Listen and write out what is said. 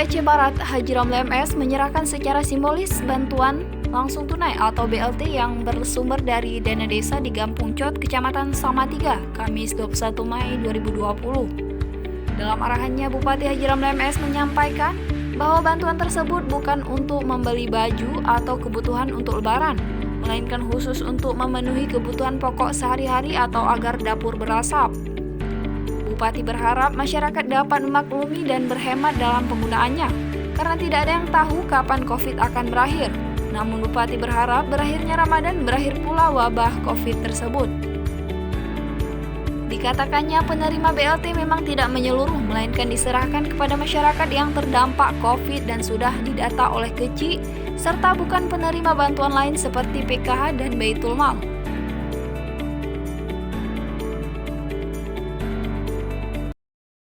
Aceh Barat, Haji Ramli MS menyerahkan secara simbolis bantuan langsung tunai atau BLT yang bersumber dari dana desa di Gampung Cot, Kecamatan Salatiga, Kamis 21 Mei 2020. Dalam arahannya, Bupati Haji Ramli MS menyampaikan bahwa bantuan tersebut bukan untuk membeli baju atau kebutuhan untuk lebaran, melainkan khusus untuk memenuhi kebutuhan pokok sehari-hari atau agar dapur berasap. Bupati berharap masyarakat dapat memaklumi dan berhemat dalam penggunaannya, karena tidak ada yang tahu kapan COVID akan berakhir. Namun Bupati berharap berakhirnya Ramadan berakhir pula wabah COVID tersebut. Dikatakannya penerima BLT memang tidak menyeluruh, melainkan diserahkan kepada masyarakat yang terdampak COVID dan sudah didata oleh Keci, serta bukan penerima bantuan lain seperti PKH dan Baitul Mal.